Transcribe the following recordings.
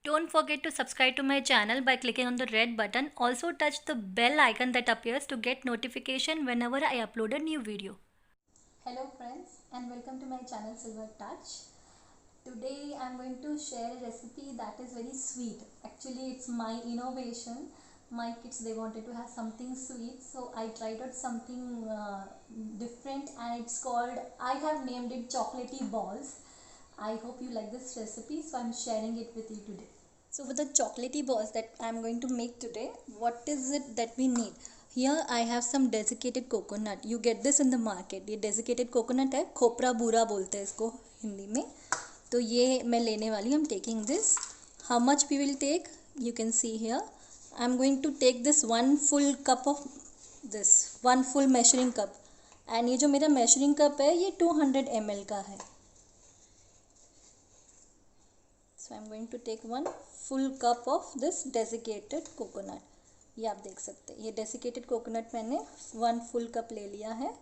Don't forget to subscribe to my channel by clicking on the red button. Also touch the bell icon that appears to get notification whenever I upload a new video. Hello friends and welcome to my channel Silver Touch. Today I am going to share a recipe that is very sweet. Actually it's my innovation. My kids, they wanted to have something sweet, so I tried out something different, and it's called, I have named it chocolatey balls. I hope you like this recipe, so I'm sharing it with you today. So for the chocolatey balls that I'm going to make today, what is it that we need? Here I have some desiccated coconut. You get this in the market. ये desiccated coconut है, खोपरा बूरा बोलते हैं इसको हिंदी में. तो ये मैं लेने वाली हूँ. I'm taking this. How much we will take? You can see here. I'm going to take this one full cup of this, one full measuring cup. And ये जो मेरा measuring cup है ये 200 ml का है. So I'm going to take one full cup of this desiccated coconut. ये आप देख सकते हैं, ये desiccated coconut मैंने one full cup ले लिया है.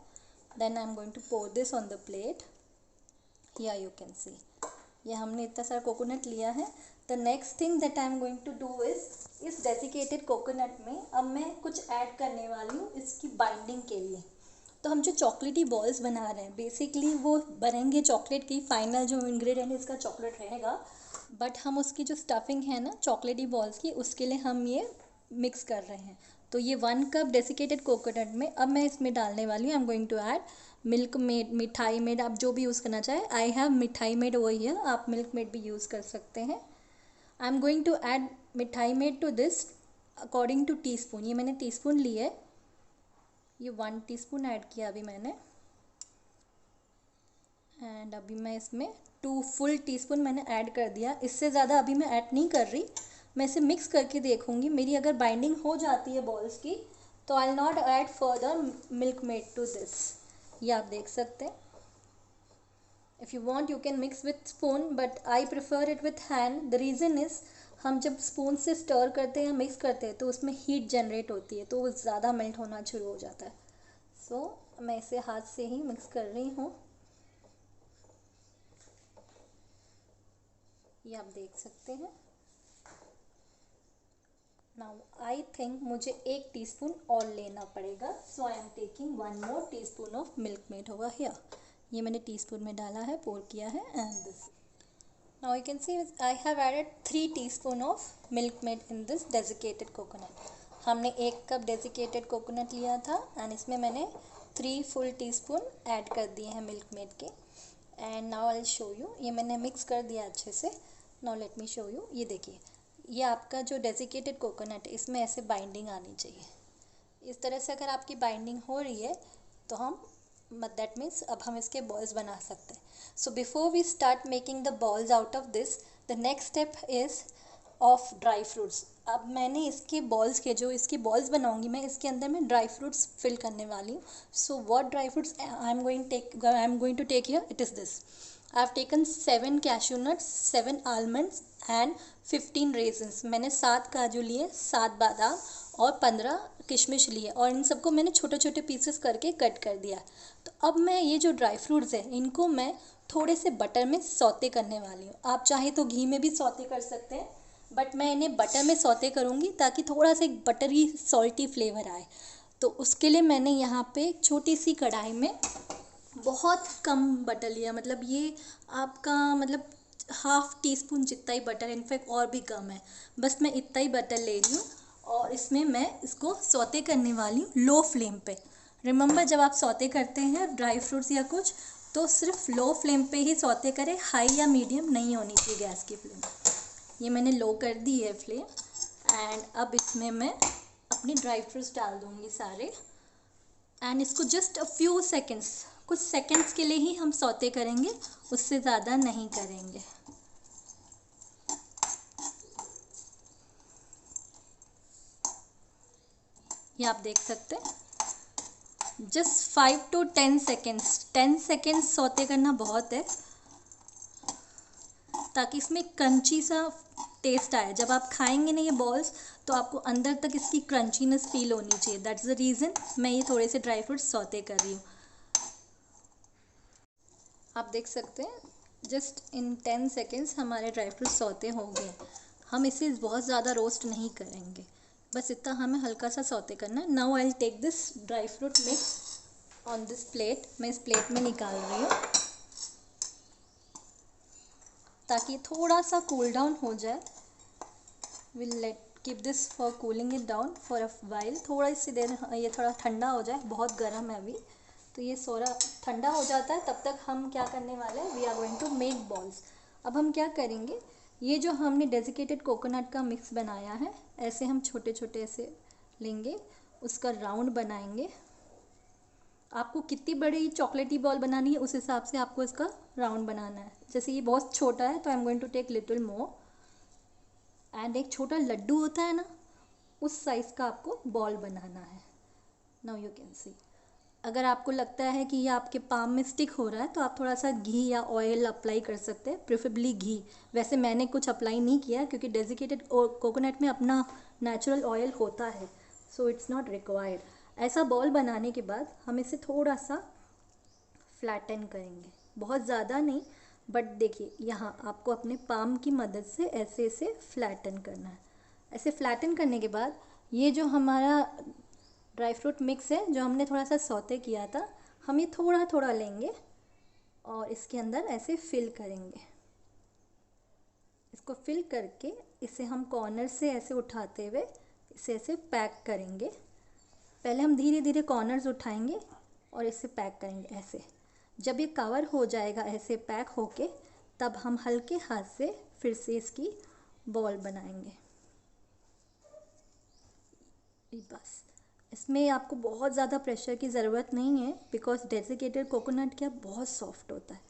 Then I'm going to pour this on the plate. Here you can see. ये हमने इतना सारा coconut लिया है. The next thing that I'm going to do is, इस desiccated coconut में अब मैं कुछ ऐड करने वाली हूँ इसकी बाइंडिंग के लिए. तो हम जो चॉकलेटी बॉल्स बना रहे हैं बेसिकली वो बनेंगे चॉकलेट की. फाइनल जो इंग्रेडिएंट इसका चॉकलेट रहेगा, बट हम उसकी जो स्टफिंग है ना चॉकलेटी बॉल्स की, उसके लिए हम ये मिक्स कर रहे हैं. तो ये 1 कप डेसिकेटेड कोकोनट में अब मैं इसमें डालने वाली हूँ. I am going to add Milkmaid, Mithai mate, आप जो भी यूज़ करना चाहे. I have Mithai mate over here, आप मिल्क मेड भी यूज़ कर सकते हैं. I am going to add Mithai mate to this according to teaspoon. ये मैंने टीस्पून ली है, ये 1 टीस्पून ऐड किया अभी मैंने. एंड अभी मैं इसमें 2 फुल टीस्पून मैंने ऐड कर दिया. इससे ज़्यादा अभी मैं ऐड नहीं कर रही. मैं इसे मिक्स करके देखूँगी. मेरी अगर बाइंडिंग हो जाती है बॉल्स की तो I will not add further Milkmaid to this. ये आप देख सकते हैं. If you want you can mix with spoon, but I prefer it with hand. The reason is, हम जब स्पून से स्टर करते हैं, मिक्स करते हैं, तो उसमें हीट जनरेट होती है, तो वो ज़्यादा मेल्ट होना शुरू हो जाता है. सो मैं इसे हाथ से ही मिक्स कर रही हूँ. ये आप देख सकते हैं. नाउ आई थिंक मुझे 1 टीस्पून और लेना पड़ेगा. So I am taking 1 more teaspoon of Milkmaid over here. ये मैंने टीस्पून में डाला है, पोर किया है. And this, now you can see I have added 3 teaspoon of Milkmaid in this desiccated coconut. हमने 1 कप डेसिकेटेड कोकोनट लिया था एंड इसमें मैंने 3 फुल टीस्पून ऐड कर दिए हैं मिल्क मेड के. And now I will show you. ये मैंने मिक्स कर दिया अच्छे से. Now let me show you. ये देखिए, ये आपका जो डेसिकेटेड कोकोनट है इसमें ऐसे बाइंडिंग आनी चाहिए. इस तरह से अगर आपकी बाइंडिंग हो रही है तो हम, दैट मीन्स अब हम इसके बॉल्स बना सकते हैं. So before we start making the balls out of this, the next step is of dry fruits. अब मैंने इसके बॉल्स के, जो इसकी बॉल्स बनाऊंगी मैं, इसके अंदर मैं ड्राई फ्रूट्स फिल करने वाली हूँ. So what dry fruits I am going to take here, it is this. I have taken 7 cashew nuts, 7 almonds and 15 raisins. मैंने 7 काजू लिए, 7 बादाम और 15 किशमिश लिए, और इन सबको मैंने छोटे छोटे पीसेस करके कट कर दिया. तो अब मैं ये जो ड्राई फ्रूट्स हैं इनको मैं थोड़े से बटर में सौते करने वाली हूँ. आप चाहे तो घी में भी सौते कर सकते हैं, बट मैं इन्हें बटर में सौते करूँगी ताकि थोड़ा सा एक बटरी सॉल्टी फ्लेवर आए. तो उसके लिए मैंने यहाँ पे एक छोटी सी कढ़ाई में बहुत कम बटर लिया. मतलब ये आपका मतलब हाफ टी स्पून जितना ही बटर, इनफैक्ट और भी कम है. बस मैं इतना ही बटर ले रही हूँ और इसमें मैं इसको सौते करने वाली हूँ लो फ्लेम पे. रिमेंबर, जब आप सौते करते हैं ड्राई फ्रूट्स या कुछ, तो सिर्फ लो फ्लेम पे ही सौते करें, हाई या मीडियम नहीं होनी चाहिए गैस की फ्लेम. ये मैंने लो कर दी है फ्लेम. एंड अब इसमें मैं अपनी ड्राई फ्रूट्स डाल दूँगी सारे. एंड इसको जस्ट अ फ्यू सेकेंड्स, कुछ सेकंड्स के लिए ही हम सौते करेंगे, उससे ज़्यादा नहीं करेंगे. ये आप देख सकते हैं, just 5 to 10 seconds. 10 seconds saute करना बहुत है ताकि इसमें क्रंची सा टेस्ट आए. जब आप खाएंगे ना ये बॉल्स, तो आपको अंदर तक इसकी क्रंचीनेस फील होनी चाहिए. दैट्स द रीज़न मैं ये थोड़े से ड्राई फ्रूट्स सौते कर रही हूँ. आप देख सकते हैं जस्ट इन 10 सेकेंड्स हमारे ड्राई फ्रूट्स सौते हो गए. हम इसे बहुत ज़्यादा रोस्ट नहीं करेंगे, बस इतना हमें हल्का सा सौते करना है। Now I will take this dry fruit mix on this plate. मैं इस प्लेट में निकाल रही हूँ ताकि थोड़ा सा कूल डाउन हो जाए। Will let keep this for cooling it down for a while. थोड़ा सी देर ये थोड़ा ठंडा हो जाए, बहुत गर्म है अभी, तो ये थोड़ा ठंडा हो जाता है। तब तक हम क्या करने वाले हैं, we are going to make balls. अब हम क्या करेंगे, ये जो हमने डेसिकेटेड कोकोनट का मिक्स बनाया है, ऐसे हम छोटे छोटे ऐसे लेंगे, उसका राउंड बनाएंगे। आपको कितनी बड़ी चॉकलेटी बॉल बनानी है उस हिसाब से आपको इसका राउंड बनाना है। जैसे ये बहुत छोटा है तो I am going to take little more. And एक छोटा लड्डू होता है ना, उस साइज़ का आपको बॉल बनाना है। नाउ यू कैन सी। अगर आपको लगता है कि ये आपके पाम में स्टिक हो रहा है तो आप थोड़ा सा घी या ऑयल अप्लाई कर सकते हैं, प्रेफरेबली घी। वैसे मैंने कुछ अप्लाई नहीं किया क्योंकि डेसिकेटेड कोकोनट में अपना नेचुरल ऑयल होता है, सो इट्स नॉट रिक्वायर्ड। ऐसा बॉल बनाने के बाद हम इसे थोड़ा सा फ्लैटन करेंगे, बहुत ज़्यादा नहीं, बट देखिए यहाँ आपको अपने पाम की मदद से ऐसे ऐसे फ्लैटन करना है। ऐसे फ्लैटन करने के बाद ये जो हमारा ड्राई फ्रूट मिक्स है जो हमने थोड़ा सा सौते किया था, हम ये थोड़ा थोड़ा लेंगे और इसके अंदर ऐसे फिल करेंगे। इसको फिल करके इसे हम कॉर्नर से ऐसे उठाते हुए इसे ऐसे पैक करेंगे। पहले हम धीरे धीरे कॉर्नर्स उठाएंगे और इसे पैक करेंगे ऐसे। जब ये कवर हो जाएगा ऐसे पैक होके, तब हम हल्के हाथ से फिर से इसकी बॉल बनाएंगे। बस इसमें आपको बहुत ज़्यादा प्रेशर की ज़रूरत नहीं है बिकॉज डेसिकेटेड कोकोनट क्या बहुत सॉफ्ट होता है।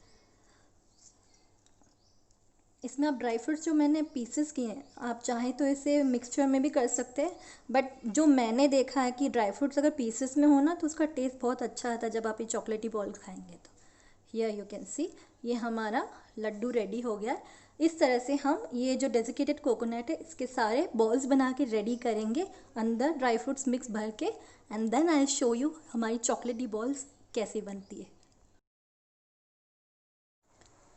इसमें आप ड्राई फ्रूट्स जो मैंने पीसेस किए हैं, आप चाहें तो इसे मिक्सचर में भी कर सकते हैं, बट जो मैंने देखा है कि ड्राई फ्रूट्स अगर पीसेस में हो ना तो उसका टेस्ट बहुत अच्छा आता है जब आप ये चॉकलेटी बॉल खाएंगे तो। हियर यू कैन सी, ये हमारा लड्डू रेडी हो गया। इस तरह से हम ये जो डेसिकेटेड कोकोनट है इसके सारे बॉल्स बना के रेडी करेंगे, अंदर ड्राई फ्रूट्स मिक्स भर के, and then I show you हमारी चॉकलेटी बॉल्स कैसे बनती है।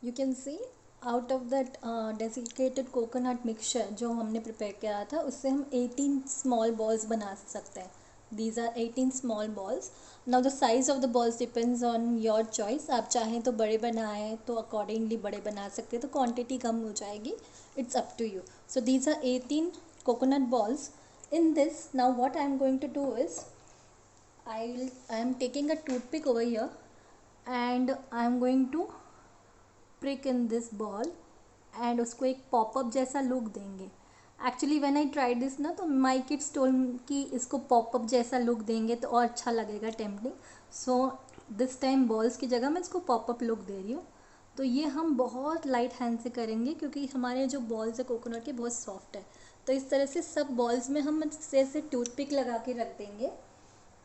You can see out of that desiccated coconut mixture जो हमने प्रिपेयर किया था, उससे हम 18 स्मॉल बॉल्स बना सकते हैं। These are 18 small balls. Now the size of the balls depends on your choice. आप चाहें तो बड़े बनाएं तो अकॉर्डिंगली बड़े बना सकते हैं, तो क्वांटिटी कम हो जाएगी, it's up to you. So these are 18 coconut balls. In this, now what I am going to do is I am taking a toothpick over here and I am going to prick in this ball and उसको एक popup जैसा look देंगे। Actually when I tried this ना, तो my kids told कि इसको popup जैसा look देंगे तो और अच्छा लगेगा, tempting. So this time balls की जगह मैं इसको पॉपअप लुक दे रही हूँ। तो ये हम बहुत लाइट हैंड से करेंगे क्योंकि हमारे जो बॉल्स है कोकोनट के बहुत सॉफ्ट है। तो इस तरह से सब बॉल्स में हम ऐसे टूथपिक लगा के रख देंगे।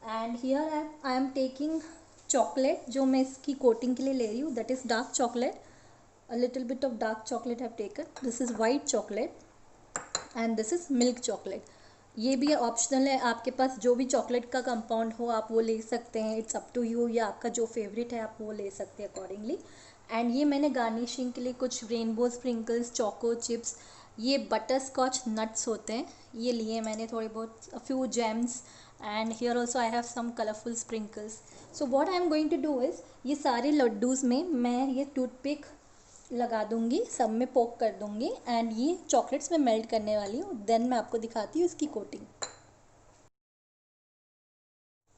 And here I am taking chocolate जो मैं इसकी कोटिंग के लिए ले रही हूँ, that is dark chocolate. A little bit of dark chocolate I have taken. This is white chocolate and this is milk chocolate. ये भी ऑप्शनल है, आपके पास जो भी चॉकलेट का कंपाउंड हो आप वो ले सकते हैं, इट्स अप टू यू, या आपका जो फेवरेट है आप वो ले सकते हैं अकॉर्डिंगली। एंड ये मैंने गार्निशिंग के लिए कुछ रेनबो स्प्रिंकल्स, चोको चिप्स, ये बटर स्कॉच नट्स होते हैं, ये लिए मैंने थोड़े बहुत, a few gems, and here also I have some colourful sprinkles. So what I am going to do is, ये सारे लड्डूज़ में मैं ये टूथपिक लगा दूंगी, सब में पोक कर दूंगी एंड ये चॉकलेट्स में मेल्ट करने वाली हूँ। देन मैं आपको दिखाती हूँ इसकी coating.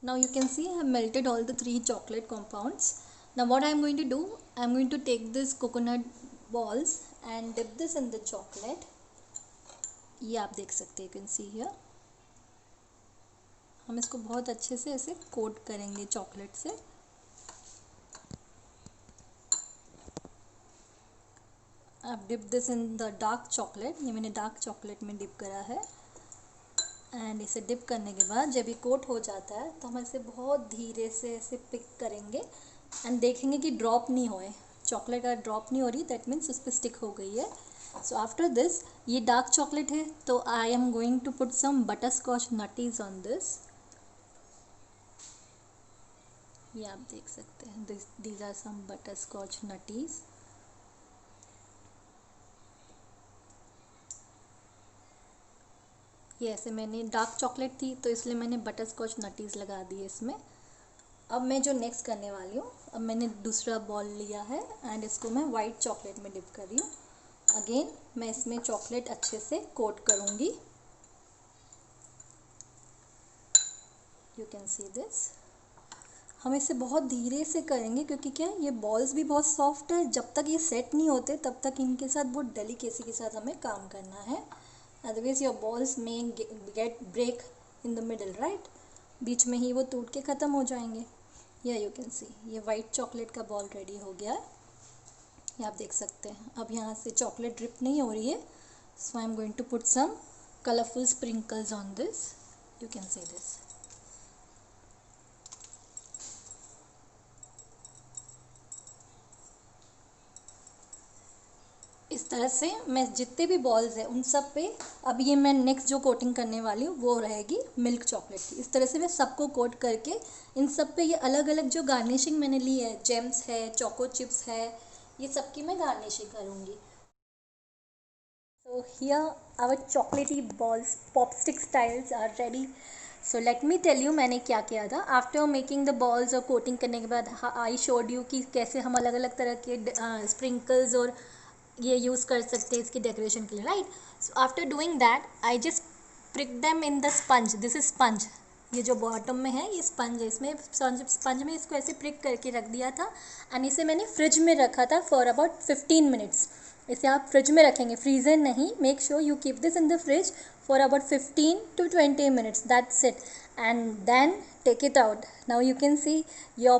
Now you can see I have melted all the 3 chocolate compounds. Now what I am going to do, I am going to take this coconut balls and dip this in the chocolate. ये आप देख सकते हैं, you can see here. हम इसको बहुत अच्छे से ऐसे कोट करेंगे चॉकलेट से। अब dip this in the dark chocolate, ये मैंने डार्क चॉकलेट में डिप करा है। एंड इसे डिप करने के बाद जब ये कोट हो जाता है तो हम इसे बहुत धीरे से ऐसे पिक करेंगे एंड देखेंगे कि ड्रॉप नहीं होए। चॉकलेट अगर ड्रॉप नहीं हो रही दैट मीन्स उस पर स्टिक हो गई है। सो आफ्टर दिस, ये डार्क चॉकलेट है तो I am going to put some butterscotch Nutties on this. ये आप देख सकते हैं, these are some butterscotch Nutties. ये ऐसे मैंने डार्क चॉकलेट थी तो इसलिए मैंने बटर स्कॉच नटीज़ लगा दिए इसमें। अब मैं जो नेक्स्ट करने वाली हूँ, अब मैंने दूसरा बॉल लिया है एंड इसको मैं वाइट चॉकलेट में डिप कर रही हूँ। अगेन मैं इसमें चॉकलेट अच्छे से कोट करूँगी। You can see this. हम इसे बहुत धीरे से करेंगे क्योंकि क्या ये बॉल्स भी बहुत सॉफ्ट है, जब तक ये सेट नहीं होते तब तक इनके साथ बहुत डेलिकेसी के साथ हमें काम करना है, otherwise your balls may get break in the middle, right. बीच में ही वो टूट के ख़त्म हो जाएंगे। या यू कैन सी ये वाइट चॉकलेट का बॉल रेडी हो गया है, ये आप देख सकते हैं। अब यहाँ से चॉकलेट ड्रिप नहीं हो रही है, so I am going to put some colourful sprinkles on this. You can see this. इस तरह से मैं जितने भी बॉल्स हैं उन सब पे, अब ये मैं नेक्स्ट जो कोटिंग करने वाली हूँ वो रहेगी मिल्क चॉकलेट की। इस तरह से मैं सबको कोट करके इन सब पे ये अलग अलग जो गार्निशिंग मैंने ली है, जेम्स है, चोको चिप्स है, ये सब की मैं गार्निशिंग करूँगी। So here our chocolatey balls popstick styles are ready. So let me tell you मैंने क्या किया था। आफ्टर मेकिंग द बॉल्स और कोटिंग करने के बाद आई शोड यू कि कैसे हम अलग अलग तरह के स्प्रिंकल्स और ये यूज़ कर सकते हैं इसकी डेकोरेशन के लिए, right. So after doing that I just prick them in the sponge. This is sponge, ये जो बॉटम में है ये स्पंज है, इसमें स्पंज में इसको ऐसे प्रिक करके रख दिया था एंड इसे मैंने फ्रिज में रखा था फॉर अबाउट 15 मिनट्स। इसे आप फ्रिज में रखेंगे, फ्रीज़र नहीं। Make sure you keep this in the fridge for about 15 to 20 minutes, that's it, and then take it out. Now you can see your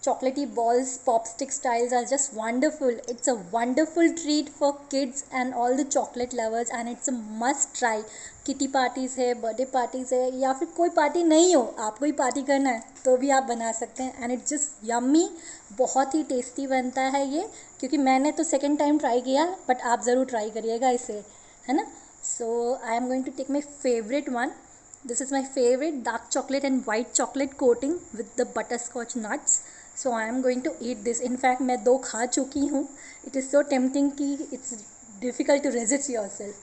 chocolatey balls popstick styles are just wonderful. It's a wonderful treat for kids and all the chocolate lovers and it's a must try. Kitty parties है, birthday parties है, या फिर कोई party नहीं हो, आपको ही party करना है तो भी आप बना सकते हैं एंड इट्स जस्ट यम्मी। बहुत ही टेस्टी बनता है ये, क्योंकि मैंने तो सेकेंड टाइम ट्राई किया, बट आप ज़रूर ट्राई करिएगा इसे, है ना। So I am going to take my favourite one. This is my favorite dark chocolate and white chocolate coating with the butterscotch nuts. So I am going to eat this. In fact मैं 2 खा चुकी हूँ. It is so tempting कि it's difficult to resist yourself.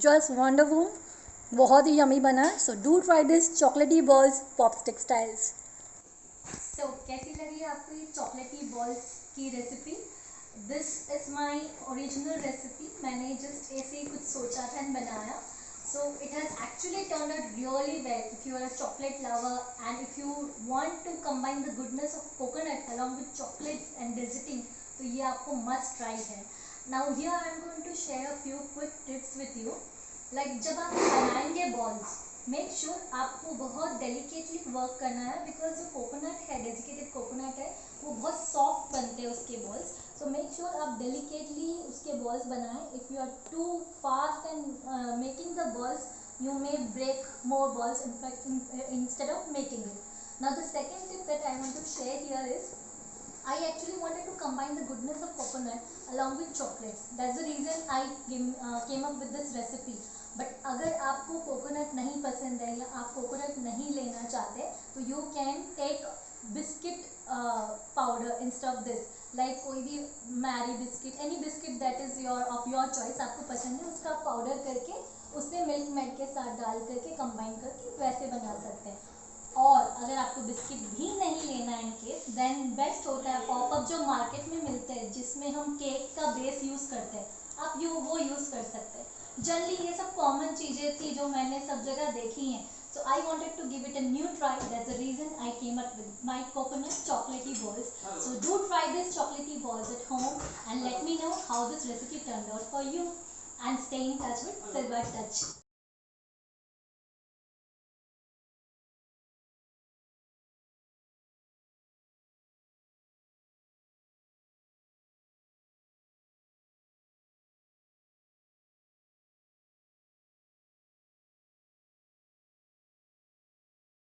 Just wonderful. बहुत ही yummy बना है. So do try this chocolatey balls popstick styles. So कैसी लगी आपको ये chocolatey balls की recipe? This is my original recipe. मैंने जस्ट ऐसे ही कुछ सोचा था एंड बनाया। So it has actually turn out really well. If you are a chocolate lover and if you want to combine the goodness of coconut along with chocolates and desserting, तो ये आपको must try है। Now here I am going to share a few quick tips with you. Like जब आप बनाएंगे balls, make sure आपको बहुत delicately work करना है, बिकॉज जो कोकोनट है, डेजिकेटेड कोकोनट है, वो बहुत सॉफ्ट बनते हैं उसके बॉल्स। सो मेक श्योर आप डेलिकेटली उसके बॉल्स बनाएं। If you are too fast and making the balls, you may break more balls in fact instead of making it. Now the second tip that I want to share here is I actually wanted to combine the goodness of coconut along with chocolates. That's the reason I came up with this recipe. But अगर आपको coconut नहीं पसंद है या आप coconut नहीं लेना चाहते, तो you can take biscuit powder instead of this. Like कोई भी Marie biscuit, any biscuit that is your of your choice, आपको पसंद है, उसका पाउडर करके उसमें मिल्क मेड के साथ डाल करके कंबाइन करके वैसे बना सकते हैं। और अगर आपको बिस्किट भी नहीं लेना है इनकेस, देन बेस्ट होता है पॉपअप जो मार्केट में मिलते हैं, जिसमें हम केक का बेस यूज़ करते हैं, आप वो यूज़ कर सकते हैं। जनरली ये सब कॉमन चीज़ें थी जो मैंने सब जगह देखी हैं। So I wanted to give it a new try. That's the reason I came up with my coconut chocolatey balls. So do try this chocolatey balls at home and let me know how this recipe turned out for you. And stay in touch with Silver Touch.